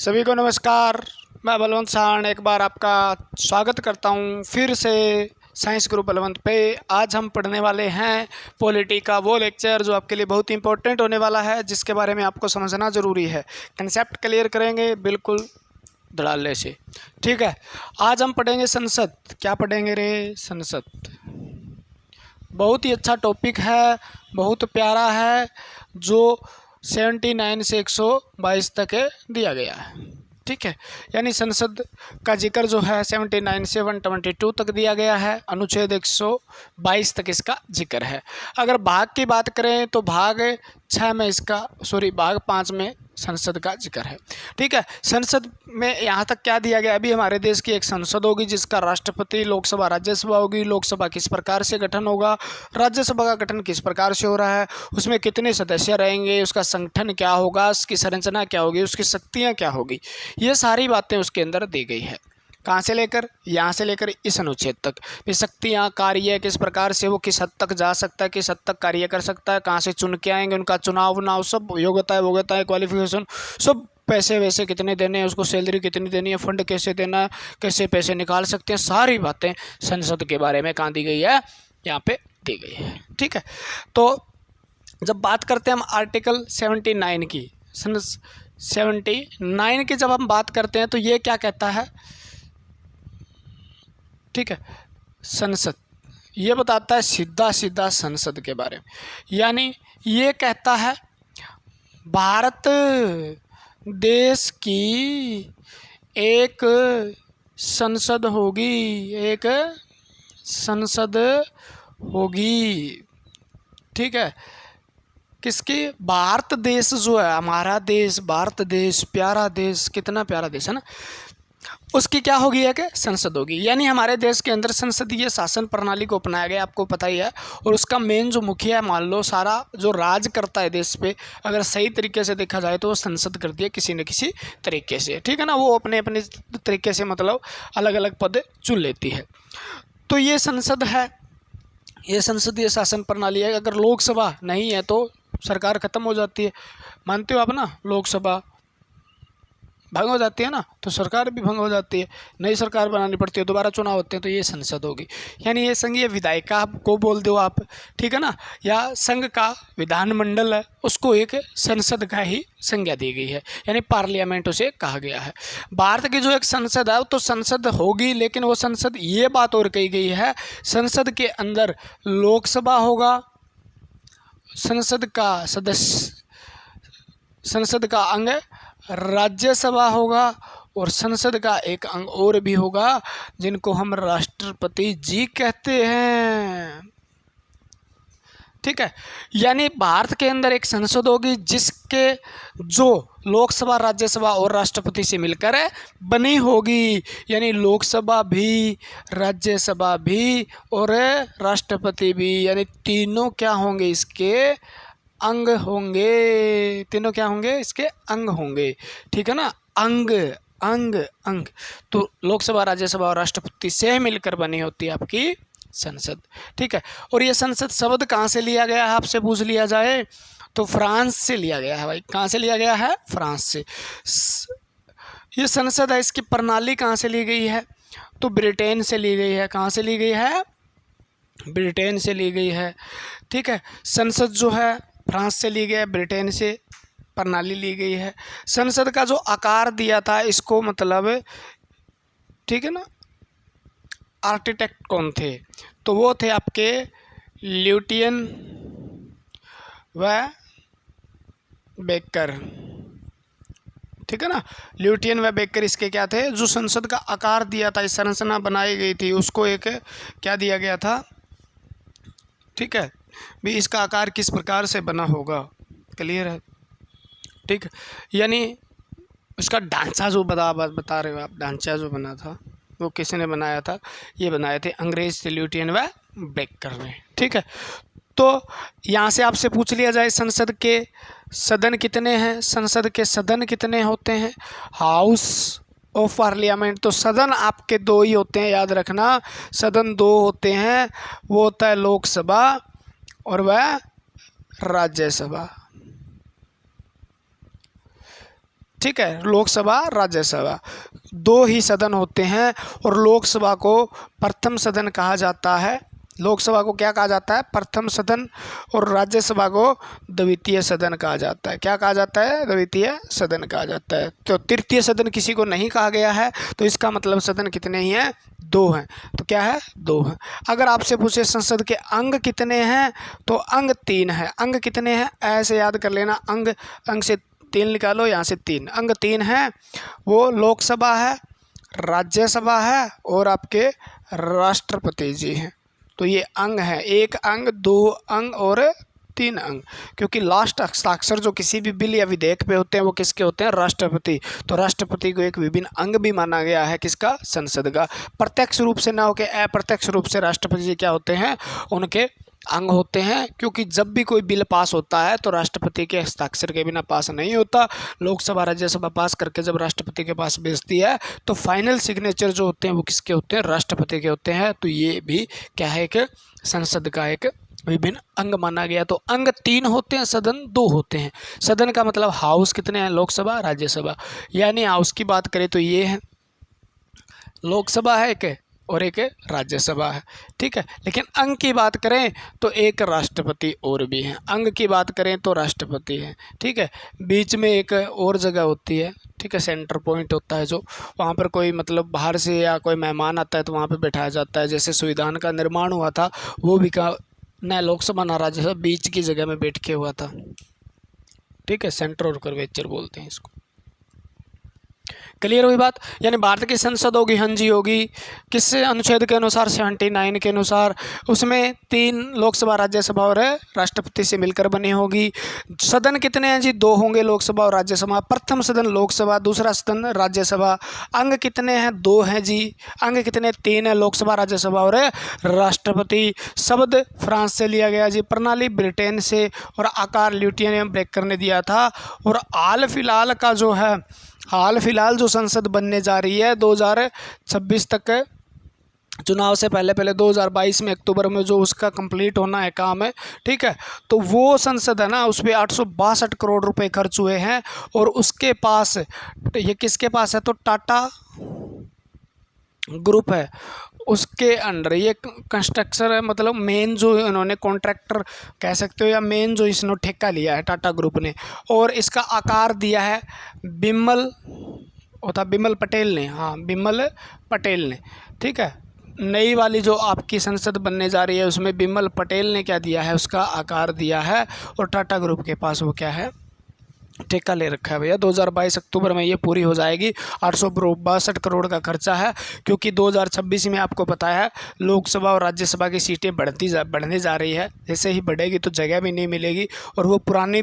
सभी को नमस्कार। मैं बलवंत साहन एक बार आपका स्वागत करता हूं फिर से साइंस ग्रुप बलवंत पे। आज हम पढ़ने वाले हैं पॉलिटी का वो लेक्चर जो आपके लिए बहुत इंपॉर्टेंट होने वाला है, जिसके बारे में आपको समझना ज़रूरी है। कंसेप्ट क्लियर करेंगे बिल्कुल धड़ाल्ले से, ठीक है। आज हम पढ़ेंगे संसद। क्या पढ़ेंगे रे? संसद। बहुत ही अच्छा टॉपिक है, बहुत प्यारा है, जो 79 से 122 तक दिया गया है, ठीक है। यानी संसद का जिक्र जो है 79 से 122 तक दिया गया है। अनुच्छेद 122 तक इसका जिक्र है। अगर भाग की बात करें तो भाग 6 में भाग 5 में संसद का जिक्र है, ठीक है। संसद में यहाँ तक क्या दिया गया? अभी हमारे देश की एक संसद होगी जिसका राष्ट्रपति, लोकसभा, राज्यसभा होगी। लोकसभा किस प्रकार से गठन होगा, राज्यसभा का गठन किस प्रकार से हो रहा है, उसमें कितने सदस्य रहेंगे, उसका संगठन क्या होगा, उसकी संरचना क्या होगी, उसकी शक्तियाँ क्या होगी, ये सारी बातें उसके अंदर दी गई है। कहाँ से लेकर? यहाँ से लेकर इस अनुच्छेद तक। फिर शक्तियाँ, कार्य किस प्रकार से वो किस हद तक जा सकता है, किस हद तक कार्य कर सकता है, कहाँ से चुन के आएंगे, उनका चुनाव सब, योग्यता है, क्वालिफिकेशन सब, पैसे वैसे कितने देने हैं, उसको सैलरी कितनी देनी है, फंड कैसे देना है, कैसे पैसे निकाल सकते हैं, सारी बातें संसद के बारे में कहाँ दी गई है? यहाँ पे दी गई है, ठीक है। तो जब बात करते हैं हम आर्टिकल 79 की, 79 की जब हम बात करते हैं तो ये क्या कहता है, ठीक है। संसद ये बताता है सीधा संसद के बारे में। यानी ये कहता है भारत देश की एक संसद होगी, एक संसद होगी, ठीक है। किसकी? भारत देश जो है, हमारा देश, भारत देश, प्यारा देश, कितना प्यारा देश है ना, उसकी क्या होगी? एक संसद होगी। यानी हमारे देश के अंदर संसदीय शासन प्रणाली को अपनाया गया, आपको पता ही है। और उसका मेन जो मुखिया है, मान लो सारा जो राज करता है देश पे, अगर सही तरीके से देखा जाए तो वो संसद करती है किसी न किसी तरीके से, ठीक है ना। वो अपने अपने तरीके से मतलब अलग अलग पद चुन लेती है। तो ये संसद है, ये संसदीय शासन प्रणाली है। अगर लोकसभा नहीं है तो सरकार खत्म हो जाती है, मानते हो आप ना। लोकसभा भंग हो जाती है ना, तो सरकार भी भंग हो जाती है, नई सरकार बनानी पड़ती है, दोबारा चुनाव होते हैं, तो ये संसद होगी। यानी ये संघीय विधायिका को बोल दो आप, ठीक है ना, या संघ का विधानमंडल है, उसको एक संसद का ही संज्ञा दी गई है, यानी पार्लियामेंट उसे कहा गया है। भारत की जो एक संसद है तो संसद होगी, लेकिन वो संसद, ये बात और कही गई है, संसद के अंदर लोकसभा होगा, संसद का अंग राज्यसभा होगा, और संसद का एक अंग और भी होगा जिनको हम राष्ट्रपति जी कहते हैं, ठीक है। यानी भारत के अंदर एक संसद होगी जिसके जो लोकसभा, राज्यसभा और राष्ट्रपति से मिलकर बनी होगी। यानी लोकसभा भी, राज्यसभा भी और राष्ट्रपति भी, यानी तीनों क्या होंगे? इसके अंग होंगे। तीनों क्या होंगे? इसके अंग होंगे, ठीक है ना। अंग अंग अंग तो लोकसभा, राज्यसभा और राष्ट्रपति से मिलकर बनी होती है आपकी संसद, ठीक है। और ये संसद शब्द कहाँ से लिया गया है, आपसे पूछ लिया जाए तो फ्रांस से लिया गया है भाई। कहाँ से लिया गया है? फ्रांस से। ये संसद है, इसकी प्रणाली कहाँ से ली गई है? तो ब्रिटेन से ली गई है। कहाँ से ली गई है? ब्रिटेन से ली गई है, ठीक है। संसद जो है फ्रांस से ली गई है, ब्रिटेन से प्रणाली ली गई है। संसद का जो आकार दिया था इसको, मतलब, ठीक है ना, आर्किटेक्ट कौन थे? तो वो थे आपके ल्यूटियन व बेकर, ठीक है ना। ल्यूटियन व बेकर इसके क्या थे? जो संसद का आकार दिया था, इस संरचना बनाई गई थी, उसको एक क्या दिया गया था, ठीक है, भी इसका आकार किस प्रकार से बना होगा, क्लियर है, ठीक। यानी उसका ढांचा जो बता रहे हो आप, ढांचा जो बना था वो किसने बनाया था? ये बनाए थे अंग्रेज थे, ल्यूटियन व बेकर ने, ठीक है। तो यहाँ से आपसे पूछ लिया जाए संसद के सदन कितने हैं, संसद के सदन कितने होते हैं? हाउस ऑफ पार्लियामेंट, तो सदन आपके दो ही होते हैं, याद रखना, सदन दो होते हैं। वो होता है लोकसभा और वह राज्यसभा, ठीक है, लोकसभा राज्यसभा दो ही सदन होते हैं और लोकसभा को प्रथम सदन कहा जाता है। लोकसभा को क्या कहा जाता है? प्रथम सदन। और राज्यसभा को द्वितीय सदन कहा जाता है। क्या कहा जाता है? द्वितीय सदन कहा जाता है। तो तृतीय सदन किसी को नहीं कहा गया है, तो इसका मतलब सदन कितने ही हैं? दो हैं। तो क्या है? दो हैं। अगर आपसे पूछे संसद के अंग कितने हैं, तो अंग 3 है। अंग कितने हैं ऐसे याद कर लेना, अंग से 3 निकालो, यहाँ से 3 अंग 3 हैं। वो लोकसभा है, राज्यसभा है और आपके राष्ट्रपति जी हैं। तो ये अंग है, 1 अंग, 2 अंग और 3 अंग। क्योंकि लास्ट हस्ताक्षर जो किसी भी बिल या विधेयक पे होते हैं वो किसके होते हैं? राष्ट्रपति। तो राष्ट्रपति को एक विभिन्न अंग भी माना गया है, किसका? संसद का। प्रत्यक्ष रूप से ना होकर अप्रत्यक्ष रूप से राष्ट्रपति जी क्या होते हैं? उनके अंग होते हैं। क्योंकि जब भी कोई बिल पास होता है तो राष्ट्रपति के हस्ताक्षर के बिना पास नहीं होता। लोकसभा राज्यसभा पास करके जब राष्ट्रपति के पास भेजती है तो फाइनल सिग्नेचर जो होते हैं वो किसके होते हैं? राष्ट्रपति के होते हैं। तो ये भी क्या है? कि संसद का एक विभिन्न अंग माना गया। तो अंग 3 होते हैं, सदन 2 होते हैं। सदन का मतलब हाउस कितने हैं? लोकसभा राज्यसभा। यानी हाउस की बात करें तो ये है, लोकसभा है एक और एक राज्यसभा है, ठीक है। लेकिन अंग की बात करें तो एक राष्ट्रपति और भी हैं। अंग की बात करें तो राष्ट्रपति है, ठीक है। बीच में एक और जगह होती है, ठीक है, सेंटर पॉइंट होता है, जो वहाँ पर कोई मतलब बाहर से या कोई मेहमान आता है तो वहाँ पर बैठाया जाता है। जैसे संविधान का निर्माण हुआ था वो भी न लोकसभा न राज्यसभा, बीच की जगह में बैठ के हुआ था, ठीक है। सेंटर और कर्वेचर बोलते हैं इसको। क्लियर हुई बात? यानी भारत की संसद होगी, हाँ जी होगी, किस अनुच्छेद के अनुसार? 79 के अनुसार। उसमें 3 लोकसभा राज्यसभा और राष्ट्रपति से मिलकर बनी होगी। सदन कितने हैं जी? 2 होंगे, लोकसभा और राज्यसभा। प्रथम सदन लोकसभा, दूसरा सदन राज्यसभा। अंग कितने हैं? 2 हैं जी। अंग कितने? 3 है, लोकसभा राज्यसभा और राष्ट्रपति। शब्द फ्रांस से लिया गया जी, प्रणाली ब्रिटेन से और आकार ल्यूटियन ब्रेकर ने दिया था। और हाल फिलहाल जो संसद बनने जा रही है 2026 तक, चुनाव से पहले 2022 में अक्टूबर में जो उसका कंप्लीट होना है काम है, ठीक है। तो वो संसद है ना, उस पर 862 करोड़ रुपए खर्च हुए हैं। और उसके पास, ये किसके पास है? तो टाटा ग्रुप है, उसके अंडर ये कंस्ट्रक्शन है। मतलब मेन जो इन्होंने कॉन्ट्रैक्टर कह सकते हो या मेन जो इसने ठेका लिया है टाटा ग्रुप ने। और इसका आकार दिया है बिमल पटेल ने, हाँ बिमल पटेल ने, ठीक है। नई वाली जो आपकी संसद बनने जा रही है उसमें बिमल पटेल ने क्या दिया है? उसका आकार दिया है। और टाटा ग्रुप के पास वो क्या है? ठेका ले रखा है भैया। 2022 अक्टूबर में ये पूरी हो जाएगी। 862 करोड़ का खर्चा है। क्योंकि 2026 में आपको पता है लोकसभा और राज्यसभा की सीटें बढ़ने जा रही है। जैसे ही बढ़ेगी तो जगह भी नहीं मिलेगी और वो पुरानी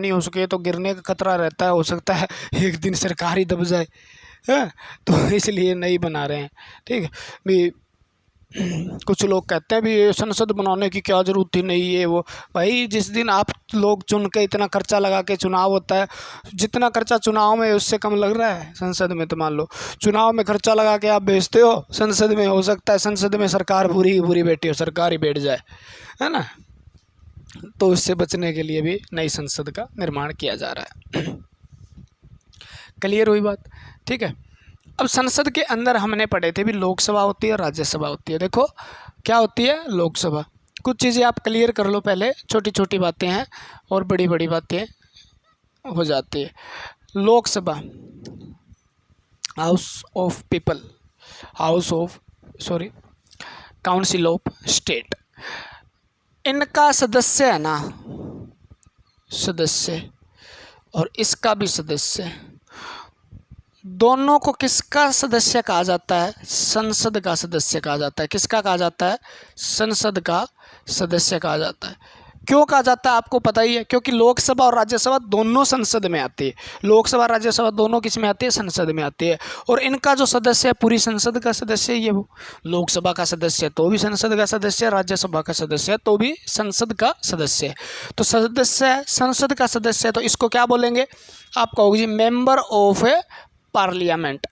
हो सके तो गिरने का खतरा रहता है। हो सकता है एक दिन सरकार ही दब जाए, है? तो इसलिए नहीं बना रहे हैं, ठीक है भी। कुछ लोग कहते हैं भी ये संसद बनाने की क्या ज़रूरत थी, नहीं ये वो। भाई जिस दिन आप लोग चुन के इतना खर्चा लगा के चुनाव होता है, जितना खर्चा चुनाव में उससे कम लग रहा है संसद में। तो मान लो चुनाव में खर्चा लगा के आप भेजते हो, संसद में हो सकता है संसद में सरकार पूरी बैठी हो, सरकार ही बैठ जाए, है ना। तो इससे बचने के लिए भी नई संसद का निर्माण किया जा रहा है। क्लियर हुई बात? ठीक है। अब संसद के अंदर हमने पढ़े थे भी लोकसभा होती है, राज्यसभा होती है। देखो क्या होती है? लोकसभा। कुछ चीज़ें आप क्लियर कर लो पहले, छोटी छोटी बातें हैं और बड़ी बड़ी बातें हो जाती है। Lok Sabha, council of state. इनका सदस्य है ना, सदस्य, और इसका भी सदस्य, दोनों को किसका सदस्य कहा जाता है? संसद का सदस्य कहा जाता है। किसका कहा जाता है? संसद का सदस्य कहा जाता है। क्यों कहा जाता है आपको पता ही है, क्योंकि लोकसभा और राज्यसभा दोनों संसद में आती है। लोकसभा राज्यसभा दोनों किस में आती है? संसद में आती है। और इनका जो सदस्य है पूरी संसद का सदस्य ही है। वो लोकसभा का सदस्य तो भी संसद का सदस्य, राज्यसभा का सदस्य तो भी संसद का सदस्य है। तो सदस्य संसद का सदस्य, तो इसको क्या बोलेंगे? आप कहोगे जी मेंबर ऑफ पार्लियामेंट,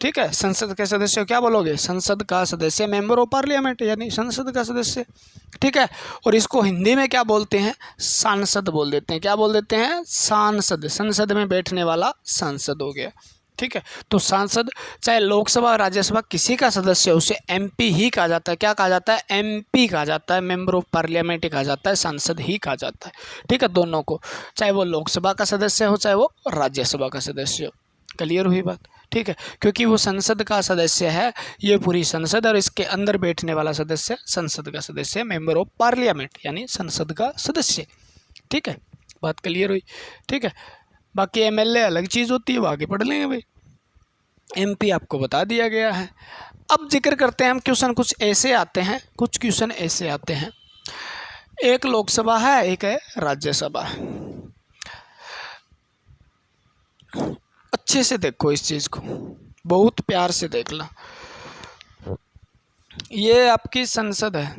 ठीक है। संसद के सदस्य को क्या बोलोगे? संसद का सदस्य, मेंबर ऑफ पार्लियामेंट, यानी संसद का सदस्य, ठीक है। और इसको हिंदी में क्या बोलते हैं? सांसद बोल देते हैं। क्या बोल देते हैं? सांसद। संसद में बैठने वाला सांसद हो गया, ठीक है। तो सांसद चाहे लोकसभा और राज्यसभा किसी का सदस्य हो, उसे एमपी ही कहा जाता है। क्या कहा जाता है? एमपी कहा जाता है, मेंबर ऑफ पार्लियामेंट ही कहा जाता है, सांसद ही कहा जाता है, ठीक है। दोनों को, चाहे वो लोकसभा का सदस्य हो चाहे वो राज्यसभा का सदस्य हो। क्लियर हुई बात, ठीक है। क्योंकि वो संसद का सदस्य है, ये पूरी संसद, और इसके अंदर बैठने वाला सदस्य संसद का सदस्य, मेंबर ऑफ पार्लियामेंट यानी संसद का सदस्य, ठीक है। बात क्लियर हुई, ठीक है। बाकी एमएलए अलग चीज़ होती है, वो आगे पढ़ लेंगे भाई। एमपी आपको बता दिया गया है। अब जिक्र करते हैं हम क्वेश्चन, कुछ ऐसे आते हैं, कुछ क्वेश्चन ऐसे आते हैं। एक लोकसभा है, एक है राज्यसभा। अच्छे से देखो इस चीज़ को, बहुत प्यार से देखना। ये आपकी संसद है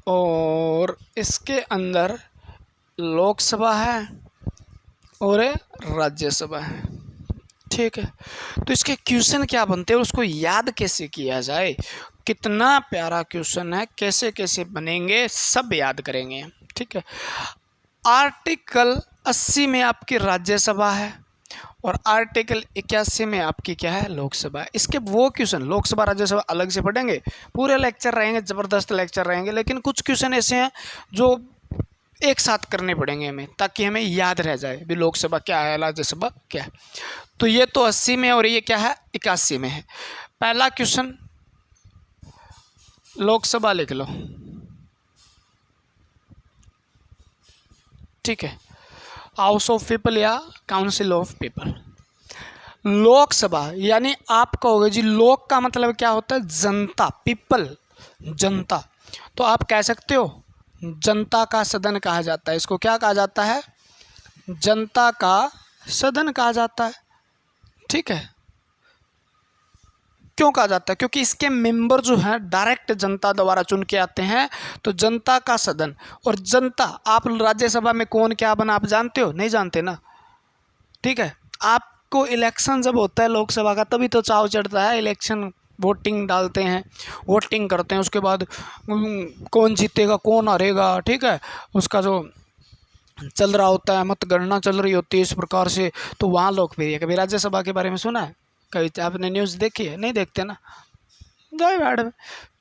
और इसके अंदर लोकसभा है और राज्यसभा है, ठीक है। तो इसके क्वेश्चन क्या बनते हैं, उसको याद कैसे किया जाए? कितना प्यारा क्वेश्चन है, कैसे कैसे बनेंगे सब याद करेंगे, ठीक है। आर्टिकल 80 में आपकी राज्यसभा है और आर्टिकल 81 में आपकी क्या है? लोकसभा है। इसके वो क्वेश्चन लोकसभा राज्यसभा अलग से पढ़ेंगे, पूरे लेक्चर रहेंगे, ज़बरदस्त लेक्चर रहेंगे, लेकिन कुछ क्वेश्चन ऐसे हैं जो एक साथ करने पड़ेंगे हमें, ताकि हमें याद रह जाए भी लोकसभा क्या है, राज्यसभा क्या है। तो ये तो 80 में और ये क्या है? 81 में है। पहला क्वेश्चन लोकसभा लिख लो, ठीक है। हाउस ऑफ पीपल या काउंसिल ऑफ पीपल। लोकसभा यानी आप कहोगे जी लोक का मतलब क्या होता है? जनता, पीपल, जनता। तो आप कह सकते हो जनता का सदन कहा जाता है। इसको क्या कहा जाता है? जनता का सदन कहा जाता है, ठीक है। क्यों कहा जाता है? क्योंकि इसके मेंबर जो हैं डायरेक्ट जनता द्वारा चुन के आते हैं, तो जनता का सदन। और जनता, आप राज्यसभा में कौन क्या बना आप जानते हो? नहीं जानते ना, ठीक है। आपको इलेक्शन जब होता है लोकसभा का, तभी तो चाव चढ़ता है। इलेक्शन वोटिंग डालते हैं, वोटिंग करते हैं, उसके बाद कौन जीतेगा कौन हारेगा, ठीक है, उसका जो चल रहा होता है, मतगणना चल रही होती है इस प्रकार से। तो वहाँ लोकप्रिय है। कभी राज्यसभा के बारे में सुना है? कभी आपने न्यूज़ देखी है? नहीं देखते ना, जाए बैठ में।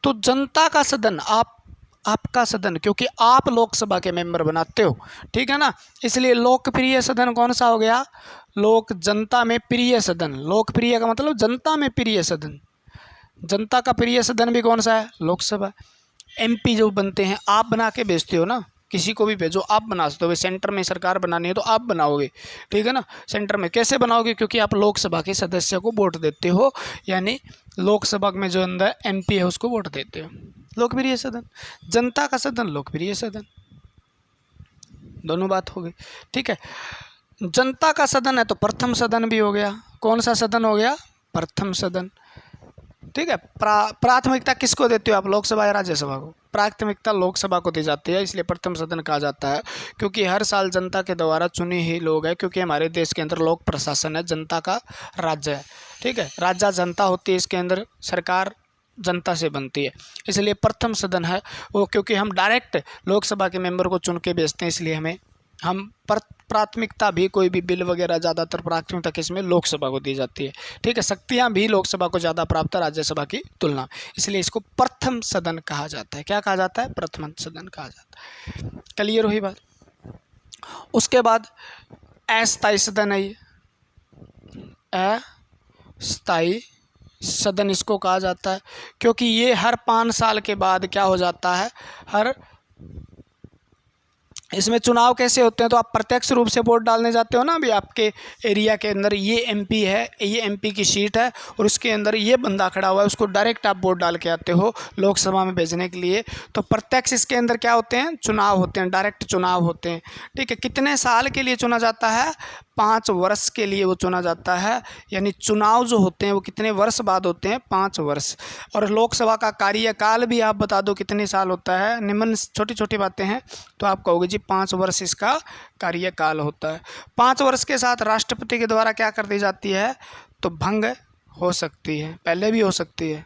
तो जनता का सदन, आपका सदन, क्योंकि आप लोकसभा के मेंबर बनाते हो, ठीक है ना। इसलिए लोकप्रिय सदन कौन सा हो गया? जनता में प्रिय सदन। लोकप्रिय का मतलब जनता में प्रिय सदन। जनता का प्रिय सदन भी कौन सा है? लोकसभा। एमपी जो बनते हैं आप बना के भेजते हो ना, किसी को भी भेजो आप बना सकते हो। सेंटर में सरकार बनानी है तो आप बनाओगे, ठीक है ना। सेंटर में कैसे बनाओगे? क्योंकि आप लोकसभा के सदस्य को वोट देते हो, यानी लोकसभा में जो अंदर एमपी है उसको वोट देते हो। लोकप्रिय सदन, जनता का सदन, लोकप्रिय सदन, दोनों बात हो गई, ठीक है। जनता का सदन है तो प्रथम सदन भी हो गया। कौन सा सदन हो गया? प्रथम सदन, ठीक है। प्राथमिकता किसको देते हो आप? लोकसभा या राज्यसभा को? प्राथमिकता लोकसभा को दी जाती है, इसलिए प्रथम सदन कहा जाता है। क्योंकि हर साल जनता के द्वारा चुने ही लोग हैं, क्योंकि हमारे देश के अंदर लोक प्रशासन है, जनता का राज्य है, ठीक है। राज्य जनता होती है, इसके अंदर सरकार जनता से बनती है, इसलिए प्रथम सदन है वो। क्योंकि हम डायरेक्ट लोकसभा के मेंबर को चुन के भेजते हैं, इसलिए हम प्राथमिकता भी, कोई भी बिल वगैरह ज़्यादातर प्राथमिकता किसमें? लोकसभा को दी जाती है, ठीक है। शक्तियाँ भी लोकसभा को ज़्यादा प्राप्त है राज्यसभा की तुलना, इसलिए इसको प्रथम सदन कहा जाता है। क्या कहा जाता है? प्रथम सदन कहा जाता है। क्लियर हुई बात? उसके बाद अस्थायी सदन है, ये अस्थायी सदन इसको कहा जाता है, क्योंकि ये हर 5 साल के बाद क्या हो जाता है? इसमें चुनाव कैसे होते हैं? तो आप प्रत्यक्ष रूप से वोट डालने जाते हो ना। अभी आपके एरिया के अंदर ये एमपी है, ये एमपी की सीट है और उसके अंदर ये बंदा खड़ा हुआ है, उसको डायरेक्ट आप वोट डाल के आते हो लोकसभा में भेजने के लिए। तो प्रत्यक्ष इसके अंदर क्या होते हैं? चुनाव होते हैं, डायरेक्ट चुनाव होते हैं, ठीक है। कितने साल के लिए चुना जाता है? 5 वर्ष के लिए वो चुना जाता है, यानी चुनाव जो होते हैं वो कितने वर्ष बाद होते हैं? 5 वर्ष। और लोकसभा का कार्यकाल भी आप बता दो कितने साल होता है? निम्न छोटी छोटी बातें हैं तो आप कहोगे जी 5 वर्ष इसका कार्यकाल होता है। 5 वर्ष के साथ राष्ट्रपति के द्वारा क्या कर दी जाती है? तो भंग हो सकती है, पहले भी हो सकती है,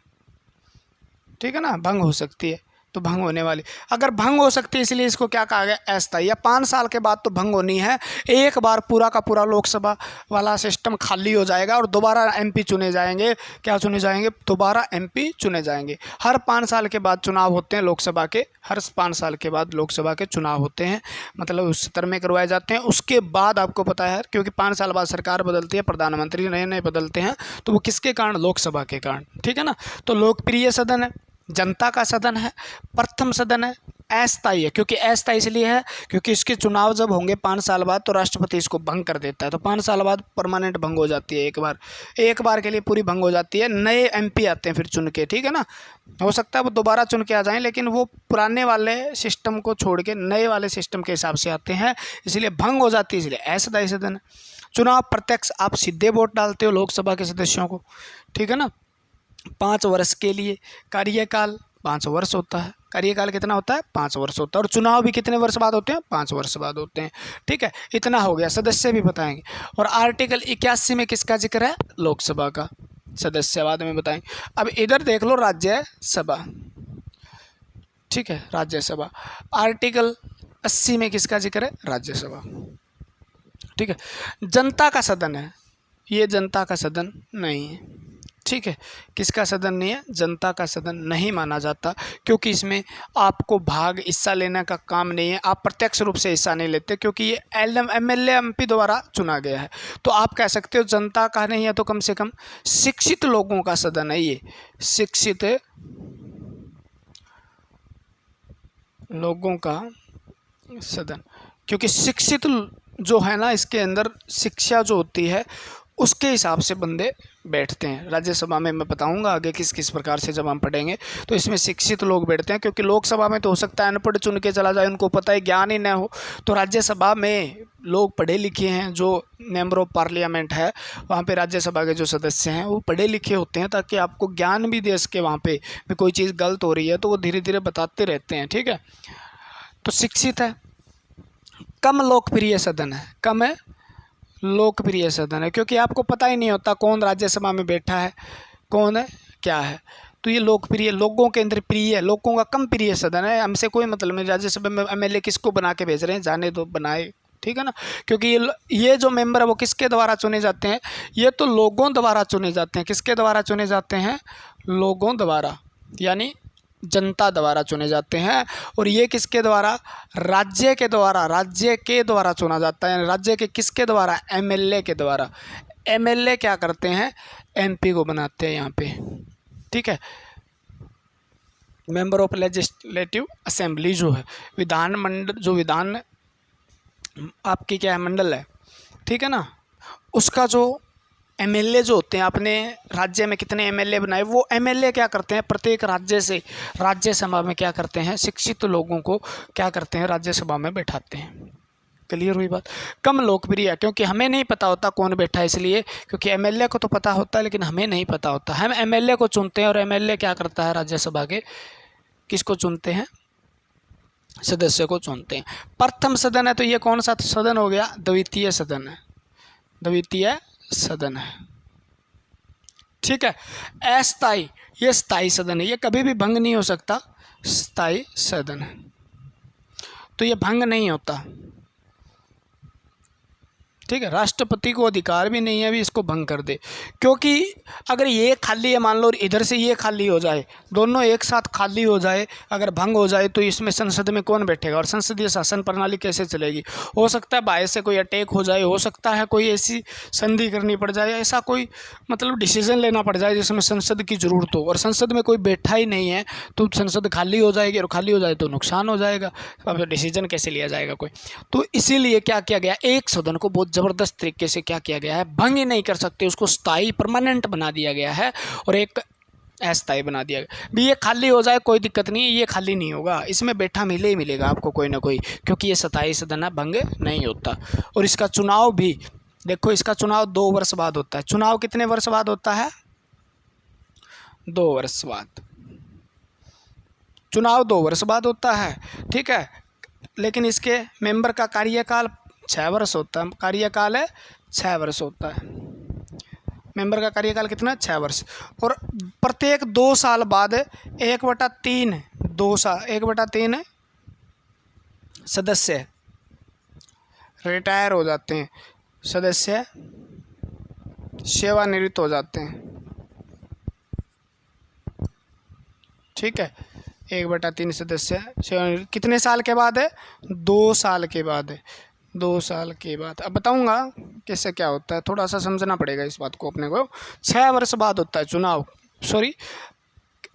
ठीक है ना, भंग हो सकती है, तो भंग होने वाली, अगर भंग हो सकती है इसलिए इसको क्या कहा गया, अस्थायी। या 5 साल के बाद तो भंग होनी है, एक बार पूरा का पूरा लोकसभा वाला सिस्टम खाली हो जाएगा और दोबारा एमपी चुने जाएंगे। क्या चुने जाएंगे, दोबारा एमपी चुने जाएंगे। हर 5 साल के बाद चुनाव होते हैं लोकसभा के, हर 5 साल के बाद लोकसभा के चुनाव होते हैं, मतलब उस सत्र में करवाए जाते हैं। उसके बाद आपको पता है, क्योंकि 5 साल बाद सरकार बदलती है, प्रधानमंत्री नए नए बदलते हैं, तो वो किसके कारण, लोकसभा के कारण, ठीक है ना। तो लोकप्रिय सदन है, जनता का सदन है, प्रथम सदन है, अस्थायी है। क्योंकि अस्थायी इसलिए है क्योंकि इसके चुनाव जब होंगे 5 साल बाद तो राष्ट्रपति इसको भंग कर देता है, तो 5 साल बाद परमानेंट भंग हो जाती है, एक बार के लिए पूरी भंग हो जाती है। नए एमपी आते हैं फिर चुन के, ठीक है ना, हो सकता है वो दोबारा चुन के आ जाएं, लेकिन वो पुराने वाले सिस्टम को छोड़ के नए वाले सिस्टम के हिसाब से आते हैं, इसलिए भंग हो जाती है, इसलिए अस्थायी सदन है। चुनाव प्रत्यक्ष, आप सीधे वोट डालते हो लोकसभा के सदस्यों को, ठीक है ना। 5 वर्ष के लिए, कार्यकाल 5 वर्ष होता है, कार्यकाल कितना होता है, 5 वर्ष होता है। और चुनाव भी कितने वर्ष बाद होते हैं, 5 वर्ष बाद होते हैं, ठीक है। इतना हो गया, सदस्य भी बताएंगे। और आर्टिकल 81 में किसका जिक्र है, लोकसभा का, सदस्य बाद में बताएंगे। अब इधर देख लो राज्यसभा, ठीक है, राज्यसभा, आर्टिकल 80 में किसका जिक्र है, राज्यसभा, ठीक है। जनता का सदन है, ये जनता का सदन नहीं है, ठीक है, किसका सदन नहीं है, जनता का सदन नहीं माना जाता, क्योंकि इसमें आपको भाग हिस्सा लेने का काम नहीं है, आप प्रत्यक्ष रूप से हिस्सा नहीं लेते, क्योंकि ये एमएलए एमपी द्वारा चुना गया है। तो आप कह सकते हो जनता का नहीं है, तो कम से कम शिक्षित लोगों का सदन है, ये शिक्षित लोगों का सदन, क्योंकि शिक्षित जो है ना, इसके अंदर शिक्षा जो होती है उसके हिसाब से बंदे बैठते हैं। राज्यसभा में मैं बताऊंगा आगे किस किस प्रकार से, जब हम पढ़ेंगे तो इसमें शिक्षित लोग बैठते हैं, क्योंकि लोकसभा में तो हो सकता है अनपढ़ चुन के चला जाए, उनको पता है ज्ञान ही न हो। तो राज्यसभा में लोग पढ़े लिखे हैं, जो मेंबर ऑफ पार्लियामेंट है वहाँ पे राज्यसभा के जो सदस्य हैं वो पढ़े लिखे होते हैं, ताकि आपको ज्ञान भी दे सके, वहाँ पे भी कोई चीज़ गलत हो रही है तो वो धीरे धीरे बताते रहते हैं, ठीक है। तो शिक्षित है, कम लोकप्रिय सदन है, कम है लोकप्रिय सदन है, क्योंकि आपको पता ही नहीं होता कौन राज्यसभा में बैठा है, कौन है, क्या है। तो ये लोकप्रिय, लोगों के अंदर प्रिय है, लोगों का कम प्रिय सदन है, हमसे कोई मतलब नहीं। राज्यसभा में एमएलए किसको बना के भेज रहे हैं, जाने दो, बनाए, ठीक है ना। क्योंकि ये जो मेंबर है वो किसके द्वारा चुने जाते हैं, ये तो लोगों द्वारा चुने जाते हैं। किसके द्वारा चुने जाते हैं, लोगों द्वारा, यानी जनता द्वारा चुने जाते हैं। और ये किसके द्वारा, राज्य के द्वारा चुना जाता है। राज्य के किसके द्वारा, एमएलए के द्वारा। एमएलए क्या करते हैं, एमपी को बनाते हैं यहाँ पे, ठीक है। मेंबर ऑफ लेजिस्लेटिव असेंबली जो है, विधान मंडल, जो विधान आपकी क्या है, मंडल है, ठीक है ना, उसका जो एमएलए जो होते हैं, अपने राज्य में कितने एमएलए बनाए, वो एमएलए क्या करते हैं, प्रत्येक राज्य से राज्यसभा में क्या करते हैं, शिक्षित लोगों को क्या करते हैं, राज्यसभा में बैठाते हैं। क्लियर हुई बात। कम लोकप्रिय, क्योंकि हमें नहीं पता होता कौन बैठा है, इसलिए, क्योंकि एमएलए को तो पता होता है लेकिन हमें नहीं पता होता। हम एमएलए को चुनते हैं और एमएलए क्या करता है, राज्यसभा के किसको चुनते हैं, सदस्य को चुनते हैं। प्रथम सदन है, तो ये कौन सा सदन हो गया, द्वितीय सदन है, द्वितीय सदन है, ठीक है। अस्थायी, ये स्थायी सदन है, ये कभी भी भंग नहीं हो सकता, स्थायी सदन है, तो ये भंग नहीं होता, ठीक है। राष्ट्रपति को अधिकार भी नहीं है अभी इसको भंग कर दे, क्योंकि अगर ये खाली है, मान लो इधर से ये खाली हो जाए, दोनों एक साथ खाली हो जाए, अगर भंग हो जाए तो इसमें संसद में कौन बैठेगा और संसदीय शासन प्रणाली कैसे चलेगी। हो सकता है बाहर से कोई अटैक हो जाए, हो सकता है कोई ऐसी संधि करनी पड़ जाए, ऐसा कोई मतलब डिसीजन लेना पड़ जाए जिसमें संसद की ज़रूरत हो, और संसद में कोई बैठा ही नहीं है तो संसद खाली हो जाएगी, और खाली हो जाए तो नुकसान हो जाएगा, अब डिसीजन कैसे लिया जाएगा कोई। तो इसीलिए क्या किया गया, एक सदन को बहुत ज़बरदस्त तरीके से क्या किया गया है, भंग ही नहीं कर सकते, उसको स्थायी परमानेंट बना दिया गया है, और एक अस्थायी बना दिया गया। भी ये खाली हो जाए कोई दिक्कत नहीं है, ये खाली नहीं होगा, इसमें बैठा मिले ही मिलेगा आपको कोई ना कोई, क्योंकि ये स्थायी सदन है, भंग नहीं होता। और इसका चुनाव भी देखो, इसका चुनाव 2 वर्ष बाद होता है। चुनाव कितने वर्ष बाद होता है, 2 वर्ष बाद, चुनाव 2 वर्ष बाद होता है, ठीक है। लेकिन इसके मेंबर का कार्यकाल 6 वर्ष होता है, कार्यकाल है 6 वर्ष होता है, मेंबर का कार्यकाल कितना, 6 वर्ष। और प्रत्येक 2 साल बाद 1/3 1/3 सदस्य रिटायर हो जाते हैं, सदस्य सेवानिवृत्त हो जाते हैं। ठीक है, 1/3 सदस्य सेवानिवृत्त कितने साल के बाद है, 2 साल के बाद है, 2 साल के बाद। अब बताऊंगा कैसे क्या होता है, थोड़ा सा समझना पड़ेगा इस बात को अपने को। 6 वर्ष बाद होता है चुनाव, सॉरी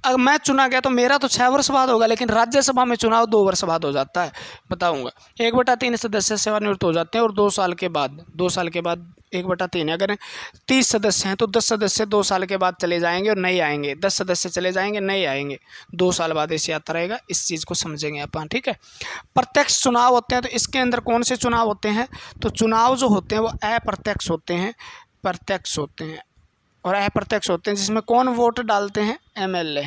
अगर मैं चुना गया तो मेरा तो 6 वर्ष बाद होगा, लेकिन राज्यसभा में चुनाव 2 वर्ष बाद हो जाता है। बताऊंगा, 1/3 सदस्य सेवानिवृत्त हो जाते हैं और 2 साल के बाद 1/3 अगर 30 सदस्य हैं तो 10 सदस्य 2 साल के बाद चले जाएंगे और नए आएंगे, 10 सदस्य चले जाएंगे, नए आएंगे, 2 साल बाद ऐसे आता रहेगा। इस चीज़ को समझेंगे अपन। ठीक है, प्रत्यक्ष चुनाव होते हैं, तो इसके अंदर कौन से चुनाव होते हैं, तो चुनाव जो होते हैं वो अप्रत्यक्ष होते हैं, प्रत्यक्ष होते हैं और अप्रत्यक्ष होते हैं, जिसमें कौन वोट डालते हैं, MLA।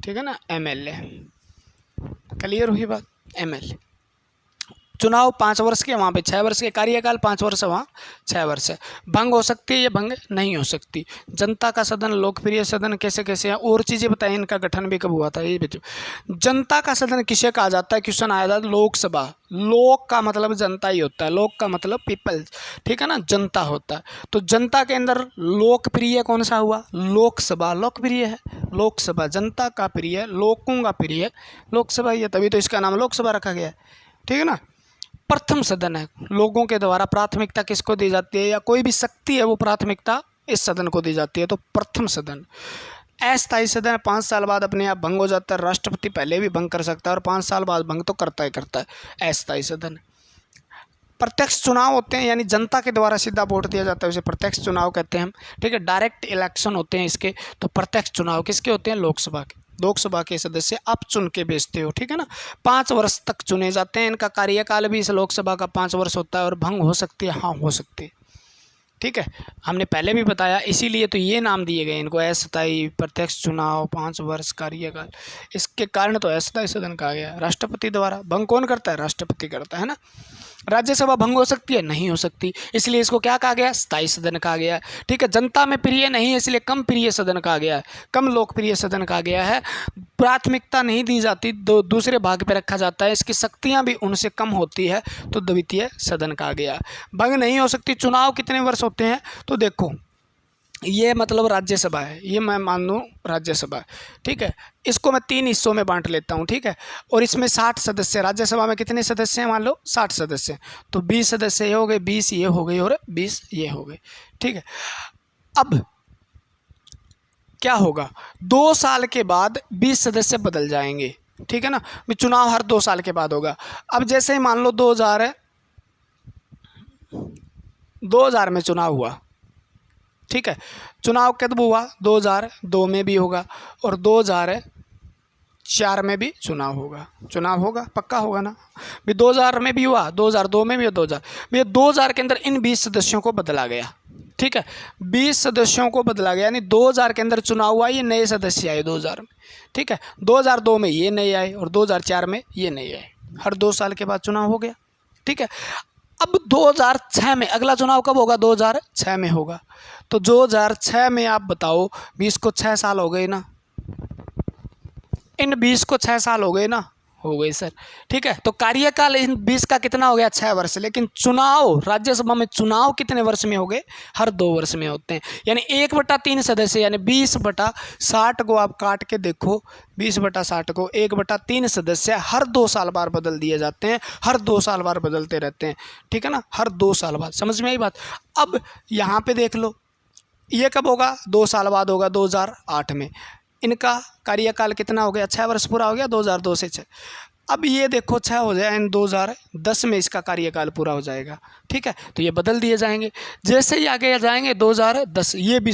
ठीक है ना, MLA, क्लियर हुई बात। MLA चुनाव 5 वर्ष के, वहाँ पे 6 वर्ष के कार्यकाल, 5 वर्ष वहाँ 6 वर्ष है। भंग हो सकती है या भंग नहीं हो सकती। जनता का सदन, लोकप्रिय सदन कैसे कैसे हैं, और चीज़ें बताएं, इनका गठन भी कब हुआ था ये भी। जनता का सदन किसे कहा जाता है, क्वेश्चन आया था, लोकसभा। लोक का मतलब जनता ही होता है, लोक का मतलब पीपल, ठीक है ना, जनता होता है। तो जनता के अंदर लोकप्रिय कौन सा हुआ, लोकसभा लोकप्रिय है, लोकसभा जनता का प्रिय, लोगों का प्रिय लोकसभा ही है, तभी तो इसका नाम लोकसभा रखा गया है। ठीक है ना, प्रथम सदन है, लोगों के द्वारा प्राथमिकता किसको दी जाती है, या कोई भी शक्ति है वो प्राथमिकता इस सदन को दी जाती है, तो प्रथम सदन। अस्थायी सदन 5 साल बाद अपने आप भंग हो जाता है, राष्ट्रपति पहले भी भंग कर सकता है और 5 साल बाद भंग तो करता है अस्थायी सदन। प्रत्यक्ष चुनाव होते हैं, यानी जनता के द्वारा सीधा वोट दिया जाता है, उसे प्रत्यक्ष चुनाव कहते हैं हम। ठीक है, डायरेक्ट इलेक्शन होते हैं इसके। तो प्रत्यक्ष चुनाव किसके होते हैं, लोकसभा के। लोकसभा के सदस्य आप चुन के भेजते हो, ठीक है ना, 5 वर्ष तक चुने जाते हैं। इनका कार्यकाल भी इस लोकसभा का 5 वर्ष होता है और भंग हो सकती है, हाँ हो सकती है। ठीक है, हमने पहले भी बताया, इसीलिए तो ये नाम दिए गए इनको, अस्थायी, प्रत्यक्ष चुनाव, 5 वर्ष कार्यकाल। इसके कारण तो अस्थायी सदन कहा गया। राष्ट्रपति द्वारा भंग कौन करता है, राष्ट्रपति करता है ना। राज्यसभा भंग हो सकती है, नहीं हो सकती, इसलिए इसको क्या कहा गया, स्थायी सदन कहा गया। ठीक है, जनता में प्रिय नहीं है, इसलिए कम प्रिय सदन कहा गया है, कम लोकप्रिय सदन कहा गया है। प्राथमिकता नहीं दी जाती, दूसरे भाग पे रखा जाता है, इसकी शक्तियां भी उनसे कम होती है, तो द्वितीय सदन कहा गया। भंग नहीं हो सकती। चुनाव कितने वर्ष होते हैं, तो देखो ये मतलब राज्यसभा है, ये मैं मान लूँ राज्यसभा। ठीक है, इसको मैं 3 हिस्सों में बांट लेता हूँ। ठीक है, और इसमें 60 सदस्य, राज्यसभा में कितने सदस्य हैं, मान लो 60 सदस्य, तो 20 सदस्य ये हो गए, 20 ये हो गई और 20 ये हो गए। ठीक है, अब क्या होगा, 2 साल के बाद 20 सदस्य बदल जाएंगे। ठीक है ना, चुनाव हर 2 साल के बाद होगा। अब जैसे ही मान लो 2000 में चुनाव हुआ, ठीक है, चुनाव कब हुआ, 2002 में भी होगा और 2004 में भी चुनाव होगा, पक्का होगा ना। भी 2000 में भी हुआ, 2002 में भी, 2000 के अंदर इन 20 सदस्यों को बदला गया। ठीक है, 20 सदस्यों को बदला गया, यानी 2000 के अंदर चुनाव हुआ, ये नए सदस्य आए 2000 में। ठीक है, 2002 में ये नए आए और 2004 में ये नए आए, हर 2 साल के बाद चुनाव हो गया। ठीक है, अब 2006 में अगला चुनाव कब होगा, 2006 में होगा। तो 2006 में आप बताओ, 20 को 6 साल हो गए ना, इन 20 को 6 साल हो गए ना, हो गए सर। ठीक है, तो कार्यकाल इन 20 का कितना हो गया, 6 वर्ष। लेकिन चुनाव, राज्यसभा में चुनाव कितने वर्ष में हो गए, हर 2 वर्ष में होते हैं। यानी 1/3 सदस्य, यानी 20/60 को आप काट के देखो, 20/60 को 1/3 सदस्य हर 2 साल बाद बदल दिए जाते हैं, हर 2 साल बाद बदलते रहते हैं। ठीक है ना, हर 2 साल बाद। समझ में आई बात। अब यहाँ पे देख लो, ये कब होगा, 2 साल बाद होगा, 2008 में। इनका कार्यकाल कितना हो गया, 6 वर्ष पूरा हो गया, 2002 से 6। अब ये देखो 6 हो जाए, इन 2010 में इसका कार्यकाल पूरा हो जाएगा। ठीक है, तो ये बदल दिए जाएंगे। जैसे ही आगे जाएंगे 2010, ये भी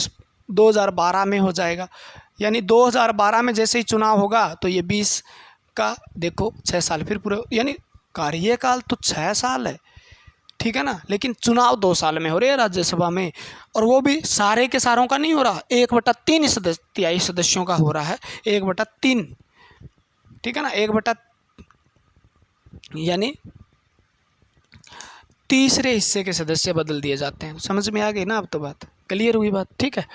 2012 में हो जाएगा। यानी 2012 में जैसे ही चुनाव होगा तो ये 20 का देखो 6 साल फिर पूरे, यानी कार्यकाल तो 6 साल है। ठीक है ना, लेकिन चुनाव 2 साल में हो रहे हैं राज्यसभा में, और वो भी सारे के सारों का नहीं हो रहा, 1/3 सदस्यों का हो रहा है, 1/3। ठीक है ना, 1/, यानी तीसरे हिस्से के सदस्य बदल दिए जाते हैं। समझ में आ गई ना अब तो बात, क्लियर हुई बात, ठीक है।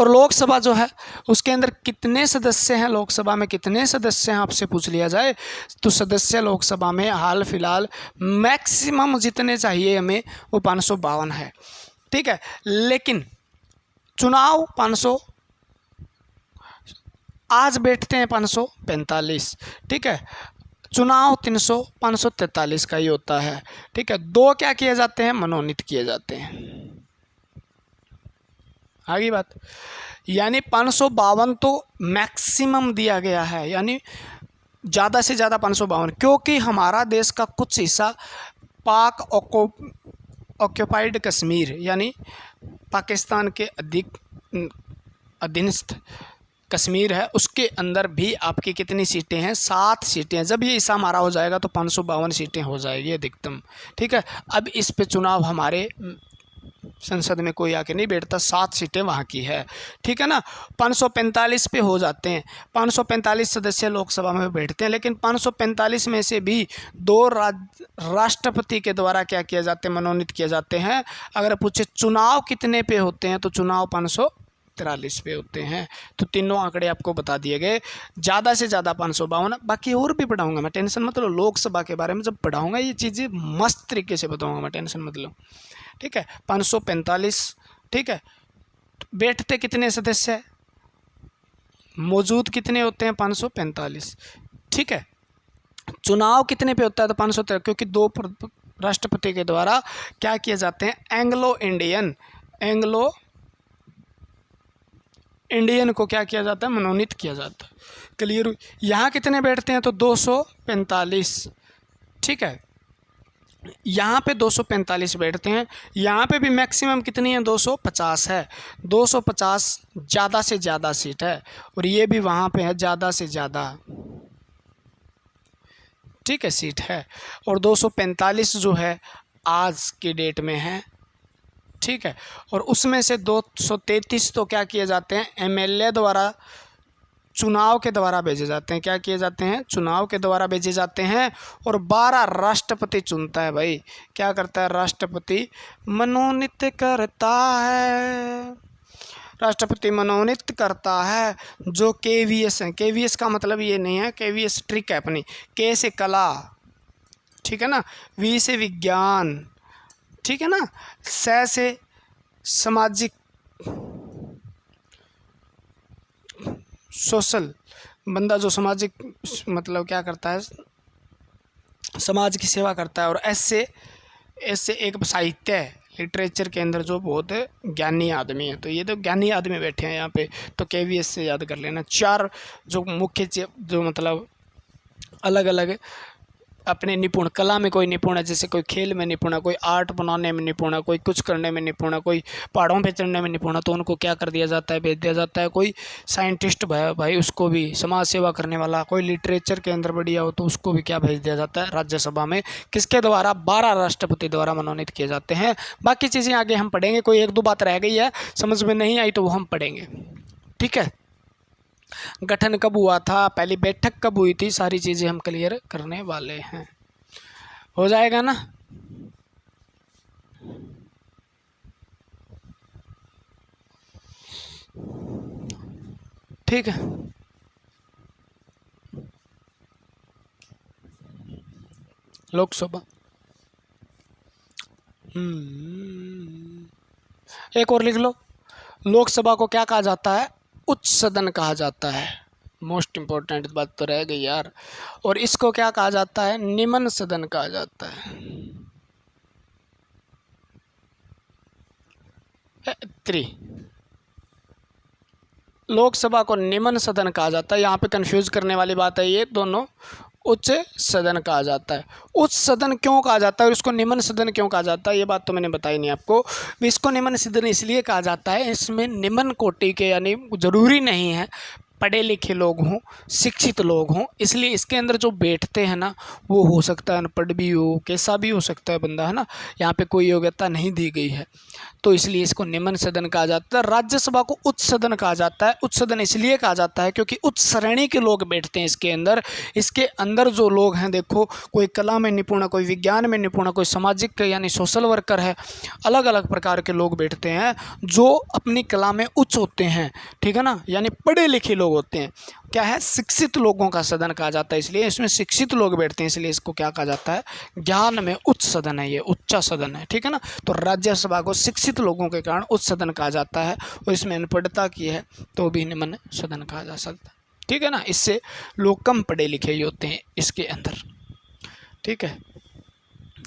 और लोकसभा जो है उसके अंदर कितने सदस्य हैं, लोकसभा में कितने सदस्य हैं आपसे पूछ लिया जाए तो सदस्य लोकसभा में हाल फिलहाल मैक्सिमम जितने चाहिए हमें वो 552 है, ठीक है। लेकिन चुनाव 500 आज बैठते हैं 545, ठीक है। चुनाव 543 का ही होता है, ठीक है। दो क्या किए जाते हैं, मनोनीत किए जाते हैं। आगे बात, यानी 552 तो मैक्सिमम दिया गया है, यानी ज़्यादा से ज़्यादा 552, क्योंकि हमारा देश का कुछ हिस्सा पाक ऑक्यूपाइड कश्मीर यानी पाकिस्तान के अधीनस्थ कश्मीर है, उसके अंदर भी आपकी कितनी सीटें हैं, 7 सीटें हैं। जब ये हिस्सा हमारा हो जाएगा तो 552 सीटें हो जाएगी अधिकतम, ठीक है। अब इस पे चुनाव हमारे संसद में कोई आके नहीं बैठता, 7 सीटें वहाँ की है, ठीक है ना। 545 पे हो जाते हैं, 545 सदस्य लोकसभा में बैठते हैं, लेकिन 545 में से भी 2 राष्ट्रपति के द्वारा क्या किया जाते हैं, मनोनीत किए जाते हैं। अगर पूछे चुनाव कितने पे होते हैं तो चुनाव 543 पे होते हैं। तो तीनों आंकड़े आपको बता दिए गए, ज़्यादा से ज़्यादा 552। बाकी और भी पढ़ाऊँगा मैं, टेंशन मत लो। लोकसभा के बारे में जब पढ़ाऊँगा ये चीज़ें मस्त तरीके से बताऊँगा मैं, टेंशन मत लो, ठीक है। 545, ठीक है। बैठते कितने सदस्य हैं, मौजूद कितने होते हैं, 545, ठीक है। चुनाव कितने पे होता है तो 513, क्योंकि 2 राष्ट्रपति के द्वारा क्या किए जाते हैं, एंग्लो इंडियन को क्या किया जाता है, मनोनीत किया जाता है। क्लियर। यहाँ कितने बैठते हैं तो 245, ठीक है। यहाँ पे 245 बैठते हैं, यहाँ पे भी मैक्सिमम कितनी है, 250 है। 250 ज़्यादा से ज़्यादा सीट है, और ये भी वहाँ पे है ज़्यादा से ज़्यादा, ठीक है, सीट है। और 245 जो है आज की डेट में है, ठीक है। और उसमें से 233 तो क्या किए जाते हैं, एमएलए द्वारा चुनाव के द्वारा भेजे जाते हैं। क्या किए जाते हैं, चुनाव के द्वारा भेजे जाते हैं। और 12 राष्ट्रपति चुनता है भाई, क्या करता है, राष्ट्रपति मनोनीत करता है, राष्ट्रपति मनोनीत करता है। जो केवीएस है, केवीएस का मतलब ये नहीं है, केवीएस ट्रिक है अपनी, के से कला, ठीक है ना, वी से विज्ञान, ठीक है ना, से सामाजिक सोशल, बंदा जो सामाजिक मतलब क्या करता है, समाज की सेवा करता है। और ऐसे एक साहित्य है, लिटरेचर के अंदर जो बहुत ज्ञानी आदमी है, तो ये तो ज्ञानी आदमी बैठे हैं यहाँ पे, तो केवीएस से याद कर लेना। 4 जो मुख्य जो मतलब अलग अलग अपने निपुण, कला में कोई निपुण है, जैसे कोई खेल में निपुण है, कोई आर्ट बनाने में निपुण है, कोई कुछ करने में निपुण है, कोई पहाड़ों पे चढ़ने में निपुण है, तो उनको क्या कर दिया जाता है, भेज दिया जाता है। कोई साइंटिस्ट भाई उसको भी, समाज सेवा करने वाला, कोई लिटरेचर के अंदर बढ़िया हो तो उसको भी क्या भेज दिया जाता है, राज्यसभा में। किसके द्वारा, 12 राष्ट्रपति द्वारा मनोनीत किए जाते हैं। बाकी चीज़ें आगे हम पढ़ेंगे, कोई 1-2 बात रह गई है समझ में नहीं आई तो वो हम पढ़ेंगे, ठीक है। गठन कब हुआ था, पहली बैठक कब हुई थी, सारी चीज़ें हम क्लियर करने वाले हैं। हो जाएगा ना, ठीक है। लोकसभा, एक और लिख लो, लोकसभा को क्या कहा जाता है, उच्च सदन कहा जाता है। मोस्ट इम्पोर्टेंट बात तो रह गई यार। और इसको क्या कहा जाता है, निम्न सदन कहा जाता है। 3 लोकसभा को निम्न सदन कहा जाता है। यहाँ पे कंफ्यूज करने वाली बात है, ये दोनों उच्च सदन कहा जाता है। उच्च सदन क्यों कहा जाता है और इसको निम्न सदन क्यों कहा जाता है, ये बात तो मैंने बताई नहीं आपको। इसको निम्न सदन इसलिए कहा जाता है, इसमें निम्न कोटि के यानी ज़रूरी नहीं है पढ़े लिखे लोग हों, शिक्षित लोग हों। इसलिए इसके अंदर जो बैठते हैं ना, वो हो सकता है अनपढ़ भी हो, कैसा भी हो सकता है बंदा, है ना। यहाँ पे कोई योग्यता नहीं दी गई है, तो इसलिए इसको निम्न सदन कहा जाता है। राज्यसभा को उच्च सदन कहा जाता है। उच्च सदन इसलिए कहा जाता है क्योंकि उच्च श्रेणी के लोग बैठते हैं इसके अंदर। इसके अंदर जो लोग हैं, देखो, कोई कला में निपुण है, कोई विज्ञान में निपुण है, कोई सामाजिक यानी सोशल वर्कर है, अलग अलग प्रकार के लोग बैठते हैं जो अपनी कला में उच्च होते हैं, ठीक है ना, यानी पढ़े लिखे लोग होते हैं। क्या है, शिक्षित लोगों का सदन कहा जाता है, इसलिए इसमें शिक्षित लोग बैठते हैं, इसलिए इसको क्या कहा जाता है, ज्ञान में उच्च सदन है, ये उच्च सदन है, ठीक है ना। तो राज्यसभा को शिक्षित लोगों के कारण उच्च सदन कहा जाता है, और इसमें अनपढ़ता की है तो भी निम्न सदन कहा जा सकता है, ठीक है ना। इससे लोग कम पढ़े लिखे ही होते हैं इसके अंदर, ठीक है,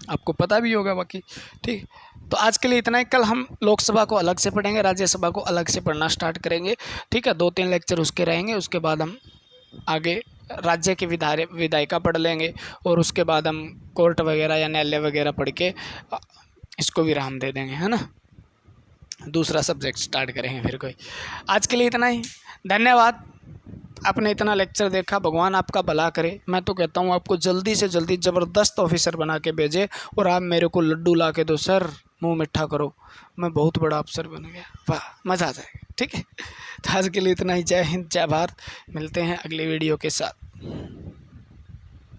आपको पता भी होगा बाकी, ठीक। तो आज के लिए इतना ही। कल हम लोकसभा को अलग से पढ़ेंगे, राज्यसभा को अलग से पढ़ना स्टार्ट करेंगे, ठीक है। 2-3 लेक्चर उसके रहेंगे, उसके बाद हम आगे राज्य के विधायिका पढ़ लेंगे, और उसके बाद हम कोर्ट वगैरह या न्यायालय वगैरह पढ़ के इसको विराम दे देंगे, है ना। दूसरा सब्जेक्ट स्टार्ट करेंगे फिर कोई। आज के लिए इतना ही, धन्यवाद। आपने इतना लेक्चर देखा, भगवान आपका भला करे। मैं तो कहता हूँ आपको जल्दी से जल्दी ज़बरदस्त ऑफिसर बना के भेजे, और आप मेरे को लड्डू ला के दो सर, मुंह मिठा करो, मैं बहुत बड़ा अफसर बन गया, वाह, मज़ा आ जाएगा, ठीक है। तो आज के लिए इतना ही। जय हिंद, जय भारत। मिलते हैं अगली वीडियो के साथ।